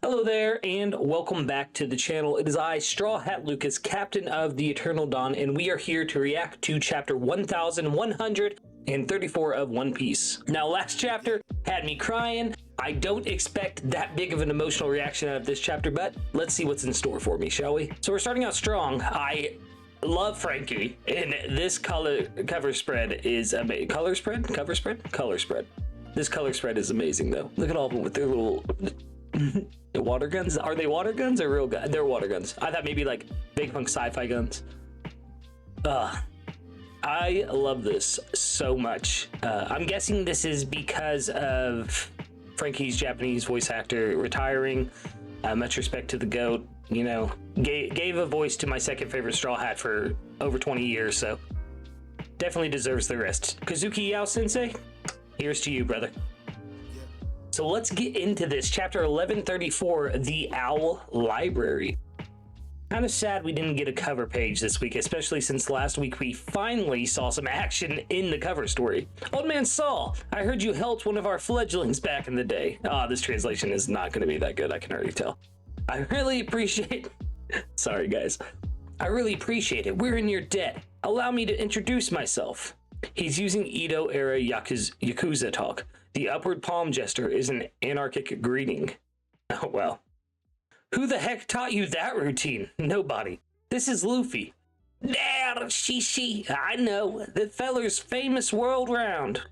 Hello there, and welcome back to the channel. It is I, StrawHatLucas, Captain of the Eternal Dawn, and we are here to react to chapter 1134 of One Piece. Now, last chapter had me crying. I don't expect that big of an emotional reaction out of this chapter, but let's see what's in store for me, shall we? So we're starting out strong. I love Frankie, and this cover spread is amazing. Cover spread? This color spread is amazing, though. Look at all of them with their little... water guns? Are they water guns or real guns? They're water guns. I thought maybe like Vegapunk sci-fi guns. I love this so much. I'm guessing this is because of Frankie's Japanese voice actor retiring. Much respect to the GOAT. You know, gave a voice to my second favorite Straw Hat for over 20 years, so definitely deserves the rest. Kazuki Yao Sensei, here's to you, brother. So let's get into this. Chapter 1134, The Owl Library. Kind of sad we didn't get a cover page this week, especially since last week we finally saw some action in the cover story. Old Man Saul, I heard you helped one of our fledglings back in the day. This translation is not going to be that good, I can already tell. I really appreciate... Sorry, guys. I really appreciate it. We're in your debt. Allow me to introduce myself. He's using Edo-era Yakuza talk. The upward palm gesture is an anarchic greeting. Oh, well. Who the heck taught you that routine? Nobody. This is Luffy. There, Shishi. I know. The feller's famous world round.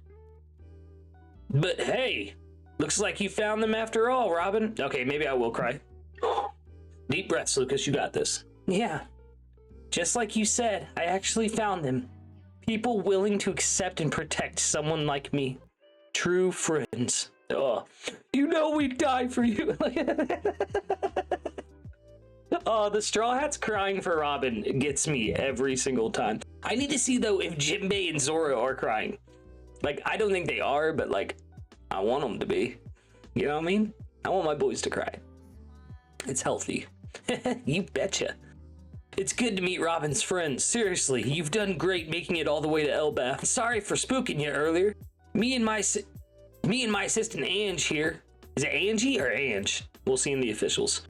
But hey, looks like you found them after all, Robin. Okay, maybe I will cry. Deep breaths, Lucas. You got this. Yeah. Just like you said, I actually found them. People willing to accept and protect someone like me. True friends. Oh, you know we'd die for you. Oh, the Straw Hats crying for Robin gets me every single time. I need to see, though, if Jinbei and Zoro are crying. Like, I don't think they are, but, like, I want them to be. You know what I mean? I want my boys to cry. It's healthy. You betcha. It's good to meet Robin's friends. Seriously, you've done great making it all the way to Elbaf. Sorry for spooking you earlier. Me and my assistant Ange here. Is it Angie or Ange? We'll see in the officials.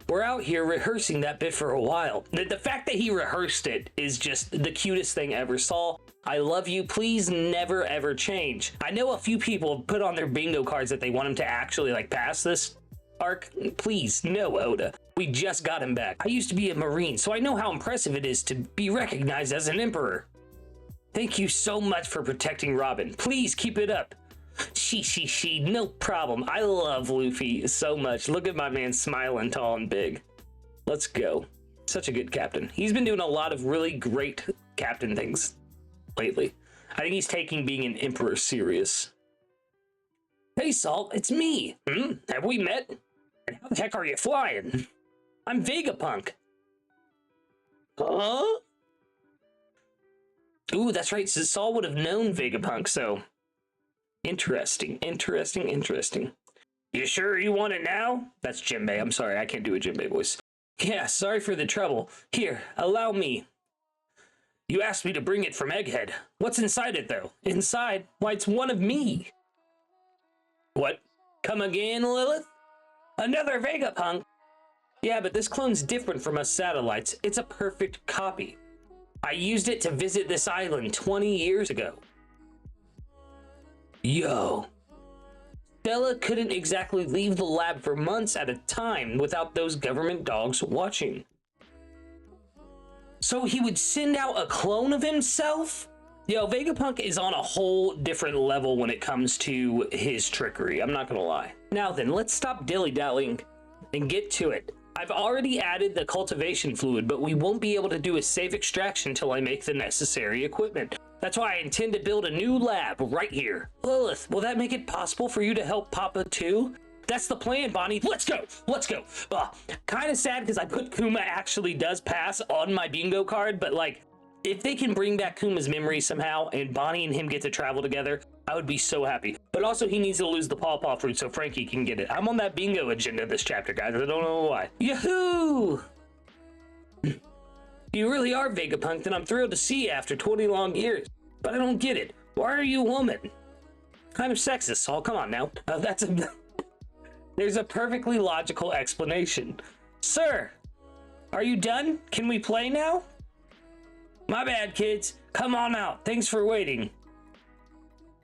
We're out here rehearsing that bit for a while. The fact that he rehearsed it is just the cutest thing ever. Saul, I love you. Please never ever change. I know a few people have put on their bingo cards that they want him to actually like pass this arc. Please, no, Oda. We just got him back. I used to be a Marine, so I know how impressive it is to be recognized as an emperor. Thank you so much for protecting Robin. Please keep it up. She, no problem. I love Luffy so much. Look at my man smiling tall and big. Let's go. Such a good captain. He's been doing a lot of really great captain things lately. I think he's taking being an emperor serious. Hey, Salt, it's me. Have we met? And how the heck are you flying? I'm Vegapunk. Huh? Ooh, that's right. So Saul would have known Vegapunk, so... Interesting. You sure you want it now? That's Jinbei. I'm sorry, I can't do a Jinbei voice. Yeah, sorry for the trouble. Here, allow me. You asked me to bring it from Egghead. What's inside it, though? Inside? Why, it's one of me. What? Come again, Lilith? Another Vegapunk? Yeah, but this clone's different from us satellites. It's a perfect copy. I used it to visit this island 20 years ago. Yo. Stella couldn't exactly leave the lab for months at a time without those government dogs watching. So he would send out a clone of himself? Yo, Vegapunk is on a whole different level when it comes to his trickery, I'm not gonna lie. Now then, let's stop dilly-dallying and get to it. I've already added the cultivation fluid, but we won't be able to do a safe extraction until I make the necessary equipment. That's why I intend to build a new lab right here. Lilith, will that make it possible for you to help Papa too? That's the plan, Bonnie. Let's go. Kind of sad because I put Kuma actually does pass on my bingo card, but like, if they can bring back Kuma's memory somehow and Bonnie and him get to travel together, I would be so happy. But also, he needs to lose the pawpaw fruit so Frankie can get it. I'm on that bingo agenda this chapter, guys. I don't know why. Yahoo! You really are Vegapunk, and I'm thrilled to see you after 20 long years. But I don't get it. Why are you a woman? Kind of sexist, Saul. Come on now. That's a... There's a perfectly logical explanation. Sir, are you done? Can we play now? My bad, kids. Come on out. Thanks for waiting.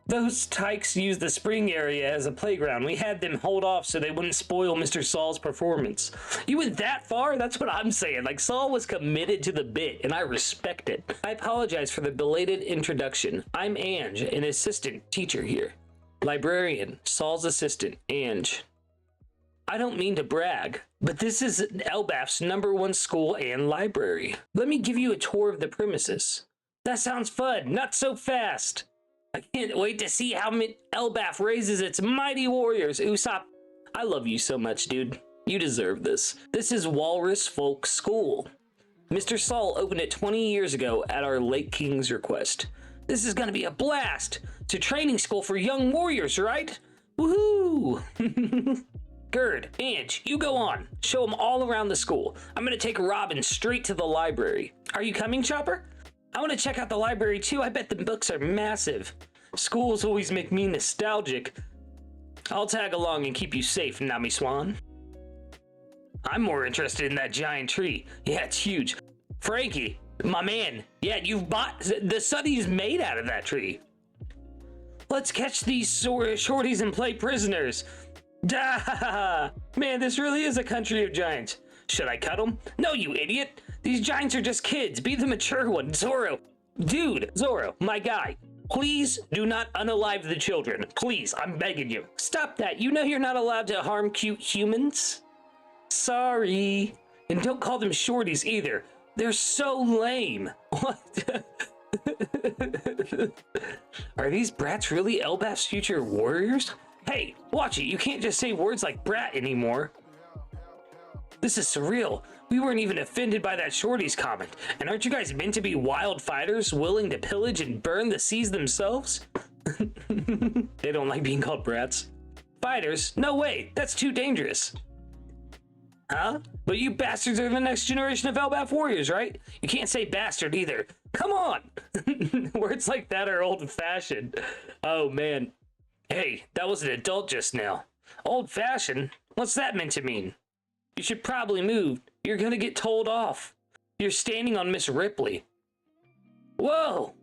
Those tykes used the spring area as a playground. We had them hold off so they wouldn't spoil Mr. Saul's performance. You went that far? That's what I'm saying. Like, Saul was committed to the bit, and I respect it. I apologize for the belated introduction. I'm Ange, an assistant teacher here. Librarian, Saul's assistant, Ange. I don't mean to brag, but this is Elbaf's #1 school and library. Let me give you a tour of the premises. That sounds fun. Not so fast. I can't wait to see how Elbaf raises its mighty warriors. Usopp, I love you so much, dude. You deserve this. This is Walrus Folk School. Mr. Saul opened it 20 years ago at our late king's request. This is gonna be a blast. It's a training school for young warriors, right? Woohoo! Gerd, Ange, you go on. Show them all around the school. I'm gonna take Robin straight to the library. Are you coming, Chopper? I want to check out the library too. I bet the books are massive. Schools always make me nostalgic. I'll tag along and keep you safe, Nami Swan. I'm more interested in that giant tree. Yeah, it's huge. Frankie, my man. Yeah, you've bought... The Sunny's made out of that tree. Let's catch these shorties and play prisoners. Da! Man, this really is a country of giants. Should I cut them? No, you idiot. These giants are just kids. Be the mature one. Zoro. Dude, Zoro, my guy. Please do not unalive the children. Please, I'm begging you. Stop that. You know you're not allowed to harm cute humans? Sorry. And don't call them shorties either. They're so lame. What? Are these brats really Elbaf's future warriors? Hey, watch it. You can't just say words like brat anymore. This is surreal. We weren't even offended by that shorty's comment. And aren't you guys meant to be wild fighters, willing to pillage and burn the seas themselves? They don't like being called brats. Fighters? No way. That's too dangerous. Huh? But you bastards are the next generation of Elbaf warriors, right? You can't say bastard either. Come on! Words like that are old-fashioned. Oh, man. Hey, that was an adult just now. Old-fashioned? What's that meant to mean? You should probably move. You're gonna get told off. You're standing on Miss Ripley. Whoa!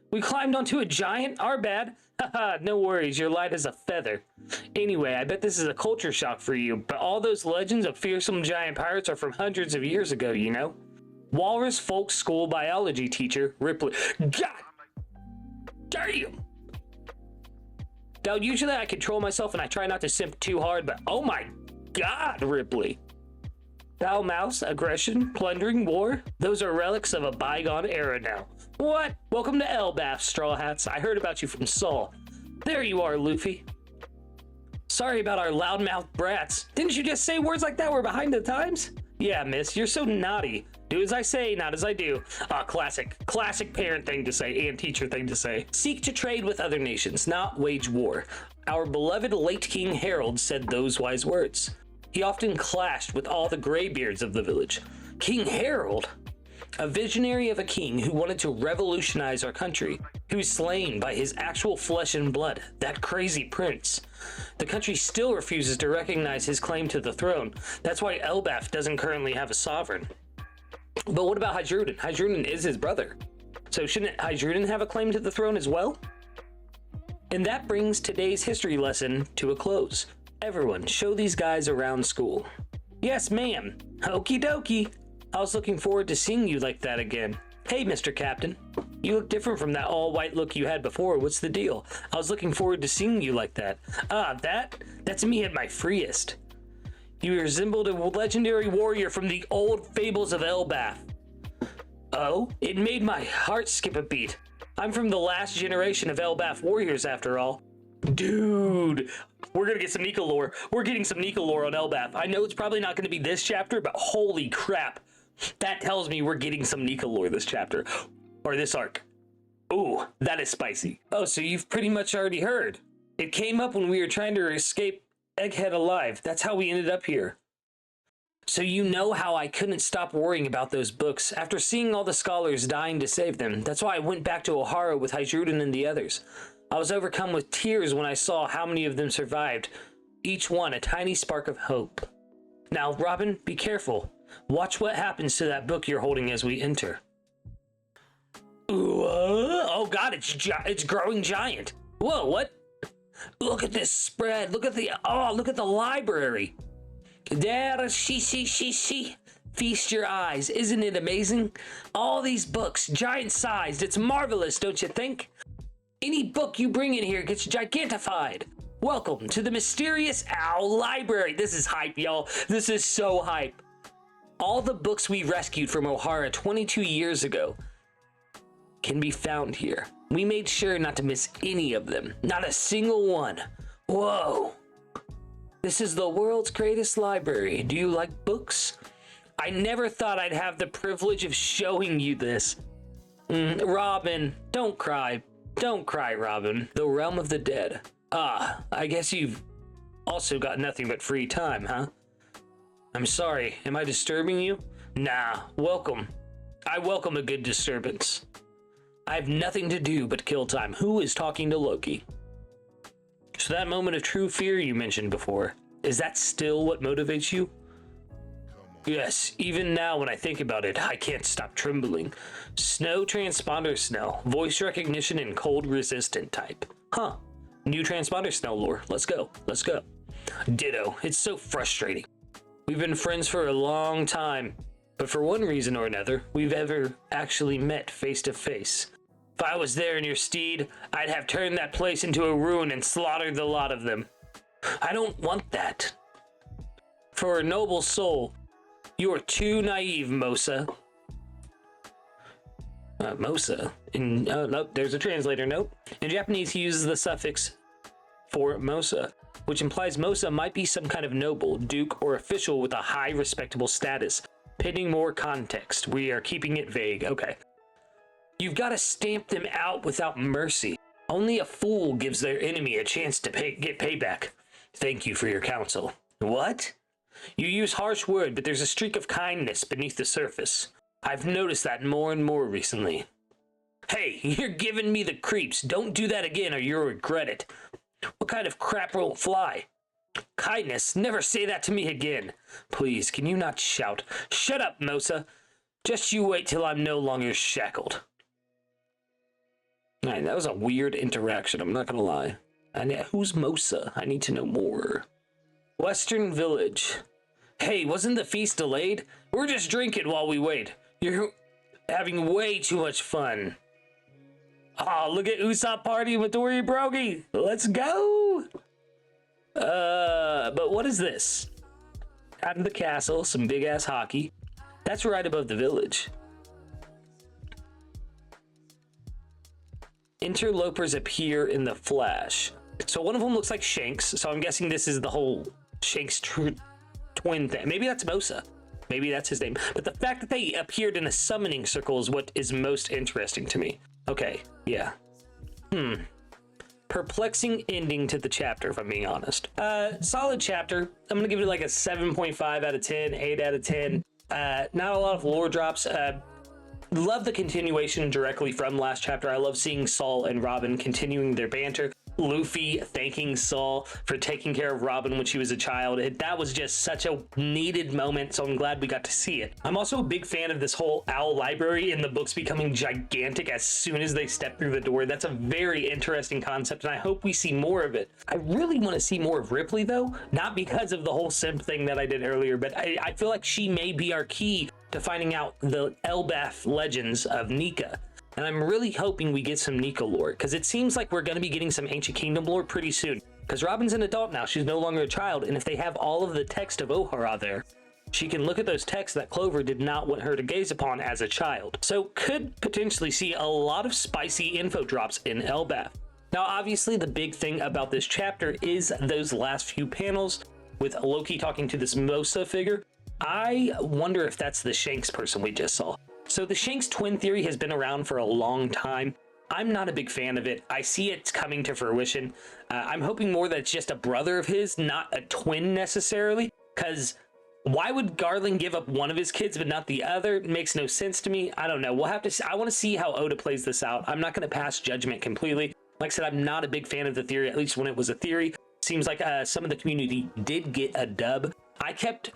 We climbed onto a giant? Our bad. Haha, no worries. You're light as a feather. Anyway, I bet this is a culture shock for you, but all those legends of fearsome giant pirates are from hundreds of years ago, you know? Walrus Folk School biology teacher, Ripley. God damn! Now, usually I control myself and I try not to simp too hard, but oh my God, Ripley. Foul mouse, aggression, plundering, war. Those are relics of a bygone era now. What? Welcome to Elbaf, Straw Hats. I heard about you from Saul. There you are, Luffy. Sorry about our loudmouth brats. Didn't you just say words like that were behind the times? Yeah, miss, you're so naughty. Do as I say, not as I do. Classic parent thing to say and teacher thing to say. Seek to trade with other nations, not wage war. Our beloved late King Harold said those wise words. He often clashed with all the graybeards of the village. King Harold? A visionary of a king who wanted to revolutionize our country. He was slain by his actual flesh and blood, that crazy prince. The country still refuses to recognize his claim to the throne. That's why Elbaf doesn't currently have a sovereign. But what about Hydruden? Hydruden is his brother. So shouldn't Hydruden have a claim to the throne as well? And that brings today's history lesson to a close. Everyone, show these guys around school. Yes, ma'am. Okie dokie. I was looking forward to seeing you like that again. Hey, Mr. Captain. You look different from that all-white look you had before. What's the deal? I was looking forward to seeing you like that. That's me at my freest. You resembled a legendary warrior from the old fables of Elbaf. Oh, it made my heart skip a beat. I'm from the last generation of Elbaf warriors, after all. Dude, we're gonna get some Nika lore. We're getting some Nika lore on Elbaf. I know it's probably not gonna be this chapter, but holy crap. That tells me we're getting some Nika lore this chapter. Or this arc. Ooh, that is spicy. Oh, so you've pretty much already heard. It came up when we were trying to escape Egghead alive. That's how we ended up here. So you know how I couldn't stop worrying about those books after seeing all the scholars dying to save them. That's why I went back to Ohara with Hydruden and the others. I was overcome with tears when I saw how many of them survived. each one a tiny spark of hope. Now, Robin, be careful. Watch what happens to that book you're holding as we enter. Ooh, oh god, it's growing giant. Whoa, what? Look at this spread. Look at the library. There, she. Feast your eyes. Isn't it amazing? All these books, giant-sized. It's marvelous, don't you think? Any book you bring in here gets gigantified. Welcome to the mysterious Owl Library. This is hype, y'all. This is so hype. All the books we rescued from Ohara 22 years ago can be found here. We made sure not to miss any of them. Not a single one. Whoa. This is the world's greatest library. Do you like books? I never thought I'd have the privilege of showing you this. Robin, don't cry. Don't cry, Robin. The realm of the dead. Ah, I guess you've also got nothing but free time, huh? I'm sorry, am I disturbing you? Nah, welcome. I welcome a good disturbance. I have nothing to do but kill time. Who is talking to Loki? So that moment of true fear you mentioned before, is that still what motivates you? Yes, even now when I think about it, I can't stop trembling. Snow transponder Snell, voice recognition and cold resistant type. Huh, new transponder Snell lore. Let's go. Ditto, it's so frustrating. We've been friends for a long time, but for one reason or another, we've ever actually met face to face. If I was there in your stead, I'd have turned that place into a ruin and slaughtered the lot of them. I don't want that. For a noble soul, you are too naive, Mosa. Mosa? Nope, there's a translator note. In Japanese, he uses the suffix for Mosa, which implies Mosa might be some kind of noble, duke, or official with a high respectable status. Pending more context, we are keeping it vague. Okay. You've got to stamp them out without mercy. Only a fool gives their enemy a chance to get payback. Thank you for your counsel. What? You use harsh word, but there's a streak of kindness beneath the surface. I've noticed that more and more recently. Hey, you're giving me the creeps. Don't do that again or you'll regret it. What kind of crap won't fly? Kindness? Never say that to me again. Please, can you not shout? Shut up, Mosa. Just you wait till I'm no longer shackled. Alright, that was a weird interaction, I'm not gonna lie. Who's Mosa? I need to know more. Western Village. Hey, wasn't the feast delayed? We're just drinking while we wait. You're having way too much fun. Oh, look at Usopp partying with Dory Brogy. Let's go. But what is this? Out of the castle, some big ass hockey. That's right above the village. Interlopers appear in the flash. So one of them looks like Shanks. So I'm guessing this is the whole Shanks twin thing. Maybe that's Mosa. Maybe that's his name. But the fact that they appeared in a summoning circle is what is most interesting to me. Okay, yeah. Perplexing ending to the chapter, if I'm being honest. Solid chapter. I'm gonna give it like a 7.5 out of 10, 8 out of 10. Not a lot of lore drops. Love the continuation directly from last chapter. I love seeing Saul and Robin continuing their banter. Luffy thanking Saul for taking care of Robin when she was a child. That was just such a needed moment, so I'm glad we got to see it. I'm also a big fan of this whole owl library and the books becoming gigantic as soon as they step through the door. That's a very interesting concept, and I hope we see more of it. I really want to see more of Ripley, though, not because of the whole simp thing that I did earlier, but I feel like she may be our key to finding out the Elbaf legends of Nika. And I'm really hoping we get some Nika lore, because it seems like we're going to be getting some Ancient Kingdom lore pretty soon. Because Robin's an adult now, she's no longer a child, and if they have all of the text of Ohara there, she can look at those texts that Clover did not want her to gaze upon as a child. So could potentially see a lot of spicy info drops in Elbaf. Now obviously the big thing about this chapter is those last few panels with Loki talking to this Mosa figure. I wonder if that's the Shanks person we just saw. So the Shanks twin theory has been around for a long time. I'm not a big fan of it. I see it coming to fruition. I'm hoping more that it's just a brother of his, not a twin necessarily, because why would Garland give up one of his kids but not the other? It makes no sense to me. I don't know. We'll have to see. I want to see how Oda plays this out. I'm not going to pass judgment completely. Like I said, I'm not a big fan of the theory, at least when it was a theory. seems like some of the community did get a dub. I kept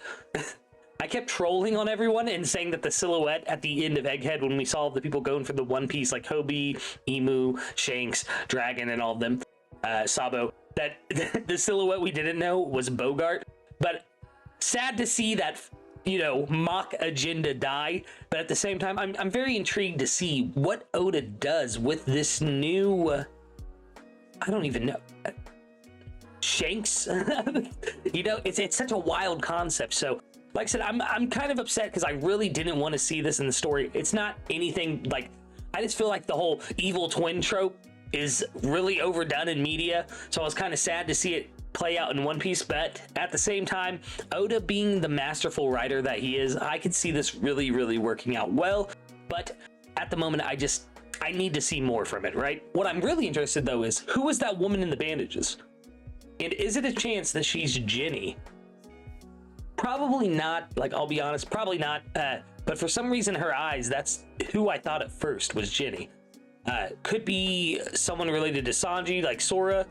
trolling on everyone and saying that the silhouette at the end of Egghead, when we saw the people going for the One Piece, like Kube, Emu, Shanks, Dragon, and all of them, Sabo, that the silhouette we didn't know was Bogart. But sad to see that, you know, mock agenda die. But at the same time, I'm very intrigued to see what Oda does with this new, I don't even know, Shanks. You know, it's such a wild concept. So like I said, I'm kind of upset because I really didn't want to see this in the story. It's not anything like, I just feel like the whole evil twin trope is really overdone in media. So I was kind of sad to see it play out in One Piece, but at the same time, Oda being the masterful writer that he is, I could see this really, really working out well. But at the moment, I need to see more from it, right? What I'm really interested though is, who is that woman in the bandages? And is it a chance that she's Jenny? Probably not, like, I'll be honest, probably not. But for some reason, her eyes, that's who I thought at first was Jenny. Could be someone related to Sanji, like Sora.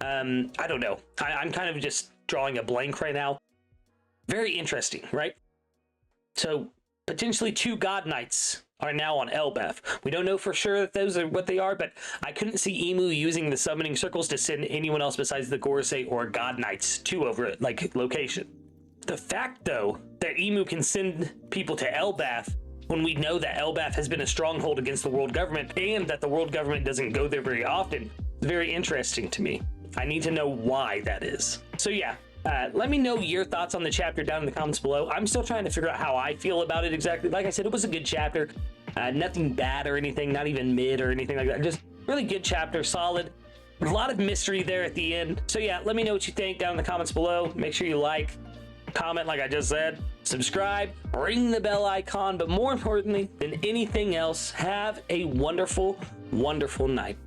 I don't know. I'm kind of just drawing a blank right now. Very interesting, right? So potentially 2 God Knights are now on Elbaf. We don't know for sure that those are what they are, but I couldn't see Emu using the summoning circles to send anyone else besides the Gorosei or God Knights to over like location. The fact though that Emu can send people to Elbaf when we know that Elbaf has been a stronghold against the world government and that the world government doesn't go there very often, is very interesting to me. I need to know why that is. So yeah, let me know your thoughts on the chapter down in the comments below. I'm still trying to figure out how I feel about it exactly. Like I said, it was a good chapter. Nothing bad or anything, not even mid or anything like that. Just really good chapter, solid. A lot of mystery there at the end. So yeah, let me know what you think down in the comments below. Make sure you like, comment like I just said, subscribe, ring the bell icon, but more importantly than anything else, have a wonderful, wonderful night.